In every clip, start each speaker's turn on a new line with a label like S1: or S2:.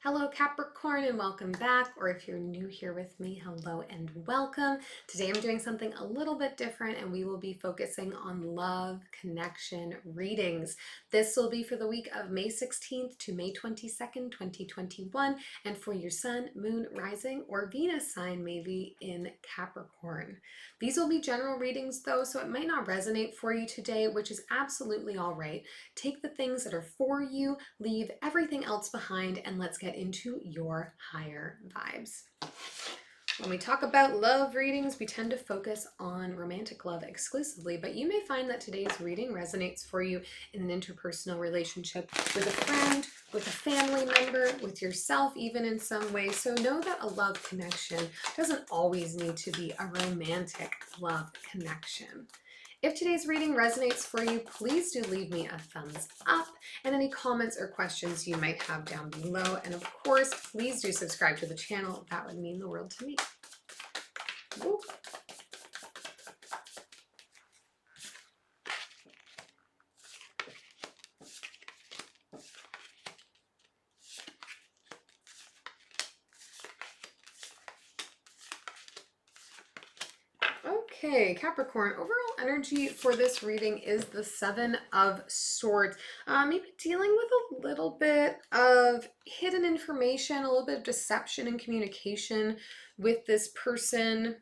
S1: Hello Capricorn and welcome back, or if you're new here with me, hello and welcome. Today I'm doing something a little bit different and we will be focusing on love connection readings. This will be for the week of May 16th to May 22nd, 2021, and for your sun, moon, rising, or Venus sign maybe in Capricorn. These will be general readings though, so it might not resonate for you today, which is absolutely all right. Take the things that are for you, leave everything else behind, and let's get into your higher vibes. When we talk about love readings, we tend to focus on romantic love exclusively, but you may find that today's reading resonates for you in an interpersonal relationship with a friend, with a family member, with yourself, even in some way. So know that a love connection doesn't always need to be a romantic love connection. If today's reading resonates for you, please do leave me a thumbs up and any comments or questions you might have down below. And of course, please do subscribe to the channel. That would mean the world to me. Woo. Okay, Capricorn, overall energy for this reading is the Seven of Swords. Maybe dealing with a little bit of hidden information, a little bit of deception and communication with this person.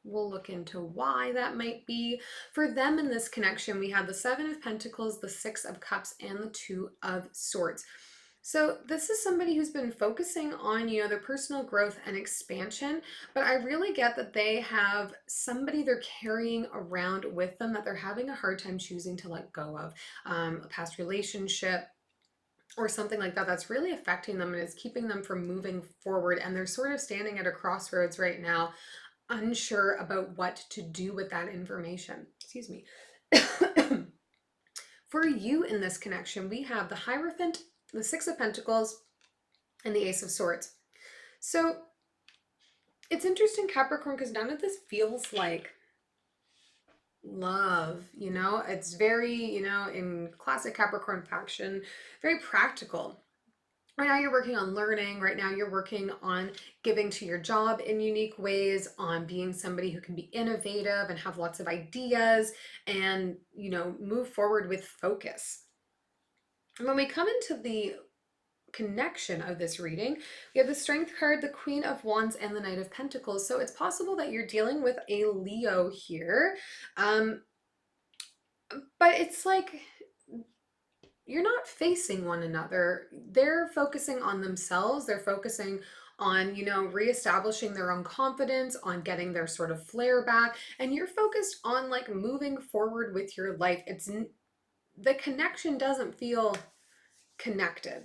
S1: We'll look into why that might be. For them in this connection, we have the Seven of Pentacles, the Six of Cups, and the Two of Swords. So this is somebody who's been focusing on, their personal growth and expansion, but I really get that they have somebody they're carrying around with them that they're having a hard time choosing to let go of. A past relationship or something like that that's really affecting them and is keeping them from moving forward. And they're sort of standing at a crossroads right now, unsure about what to do with that information. Excuse me. For you in this connection, we have the Hierophant, the Six of Pentacles, and the Ace of Swords. So it's interesting, Capricorn, because none of this feels like love, It's very, in classic Capricorn fashion, very practical. Right now you're working on learning. Right now you're working on giving to your job in unique ways, on being somebody who can be innovative and have lots of ideas and, move forward with focus. And when we come into the connection of this reading, we have the Strength card, the Queen of Wands, and the Knight of Pentacles. So it's possible that you're dealing with a Leo here. But it's like you're not facing one another. They're focusing on themselves. They're focusing on, reestablishing their own confidence, on getting their sort of flair back. And you're focused on like moving forward with your life. The connection doesn't feel connected.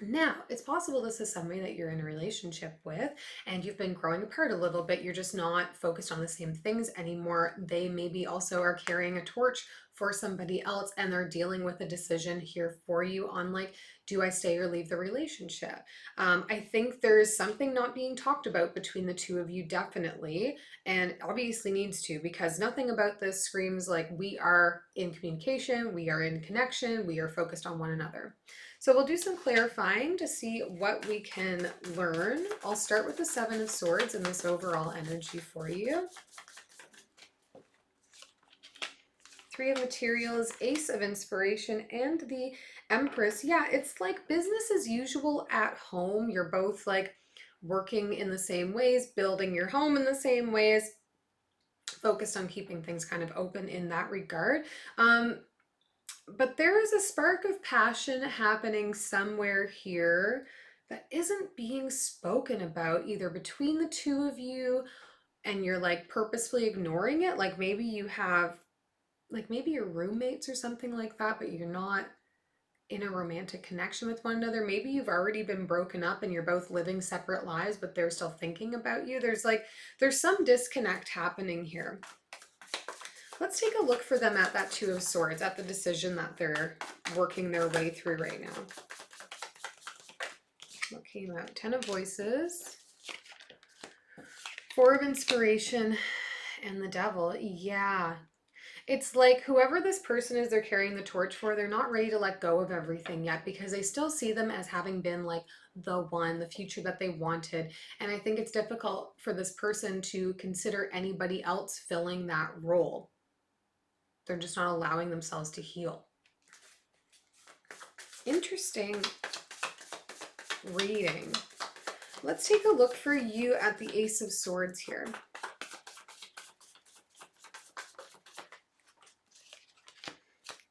S1: Now, it's possible this is somebody that you're in a relationship with and you've been growing apart a little bit. You're just not focused on the same things anymore. They maybe also are carrying a torch for somebody else and they're dealing with a decision here for you on like, do I stay or leave the relationship? I think there's something not being talked about between the two of you, definitely, and obviously needs to, because nothing about this screams like we are in communication, we are in connection, we are focused on one another. So we'll do some clarifying to see what we can learn. I'll start with the Seven of Swords and this overall energy for you. Three of Materials, Ace of Inspiration, and the Empress. Yeah, it's like business as usual at home. You're both like working in the same ways, building your home in the same ways, focused on keeping things kind of open in that regard. But there is a spark of passion happening somewhere here that isn't being spoken about either between the two of you, and you're like purposefully ignoring it. Like maybe you have, like maybe you're roommates or something like that, but you're not in a romantic connection with one another. Maybe you've already been broken up and you're both living separate lives, but they're still thinking about you. There's some disconnect happening here. Let's take a look for them at that Two of Swords, at the decision that they're working their way through right now. What came out? Ten of Voices, Four of Inspiration, and the Devil. Yeah. It's like whoever this person is they're carrying the torch for, they're not ready to let go of everything yet because they still see them as having been like the one, the future that they wanted. And I think it's difficult for this person to consider anybody else filling that role. They're just not allowing themselves to heal. Interesting reading. Let's take a look for you at the Ace of Swords here.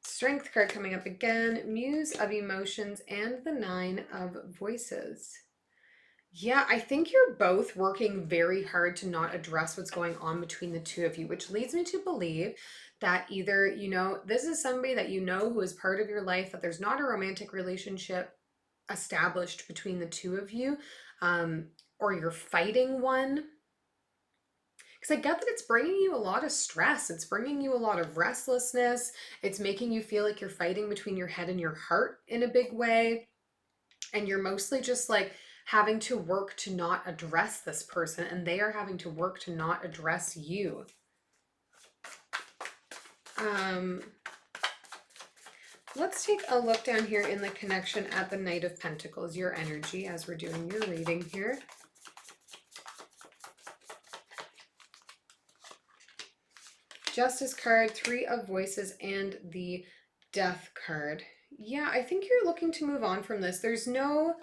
S1: Strength card coming up again, Muse of Emotions, and the Nine of Voices. Yeah, I think you're both working very hard to not address what's going on between the two of you, which leads me to believe that either, you know, this is somebody that you know who is part of your life, that there's not a romantic relationship established between the two of you, or you're fighting one. Because I get that it's bringing you a lot of stress. It's bringing you a lot of restlessness. It's making you feel like you're fighting between your head and your heart in a big way. And you're mostly just like having to work to not address this person, and they are having to work to not address you. Let's take a look down here in the connection at the Knight of Pentacles, your energy as we're doing your reading here. Justice card, Three of Voices, and the Death card. Yeah, I think you're looking to move on from this. There's no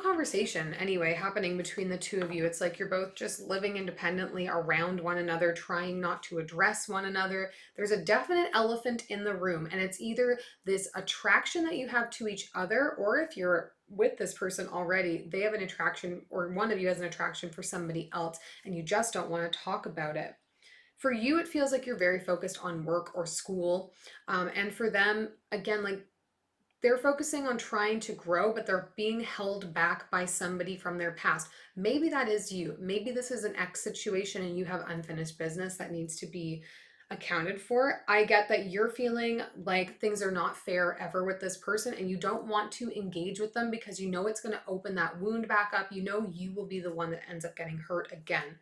S1: conversation anyway happening between the two of you. It's like you're both just living independently around one another, trying not to address one another. There's a definite elephant in the room, and it's either this attraction that you have to each other, or if you're with this person already, they have an attraction, or one of you has an attraction for somebody else, and you just don't want to talk about it. For you, it feels like you're very focused on work or school. And for them, again, like they're focusing on trying to grow, but they're being held back by somebody from their past. Maybe that is you. Maybe this is an ex situation and you have unfinished business that needs to be accounted for. I get that you're feeling like things are not fair ever with this person and you don't want to engage with them because you know it's going to open that wound back up. You know you will be the one that ends up getting hurt again.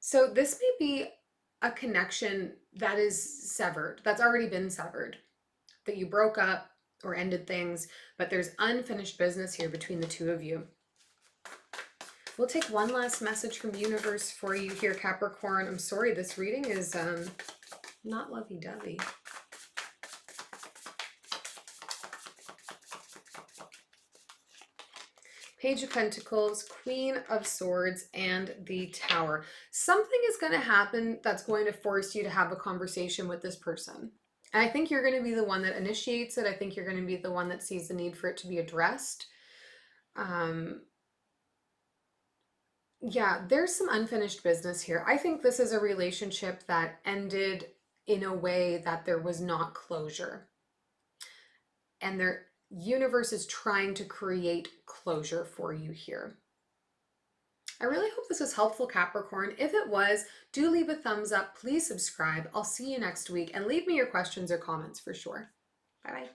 S1: So this may be a connection that is severed, that's already been severed, that you broke up or ended things, but there's unfinished business here between the two of you. We'll take one last message from the universe for you here, Capricorn. I'm sorry, this reading is not lovey-dovey. Page of Pentacles, Queen of Swords, and the Tower. Something is going to happen that's going to force you to have a conversation with this person. And I think you're going to be the one that initiates it. I think you're going to be the one that sees the need for it to be addressed. Yeah, there's some unfinished business here. I think this is a relationship that ended in a way that there was not closure. And the universe is trying to create closure for you here. I really hope this was helpful, Capricorn. If it was, do leave a thumbs up. Please subscribe. I'll see you next week and leave me your questions or comments for sure. Bye-bye.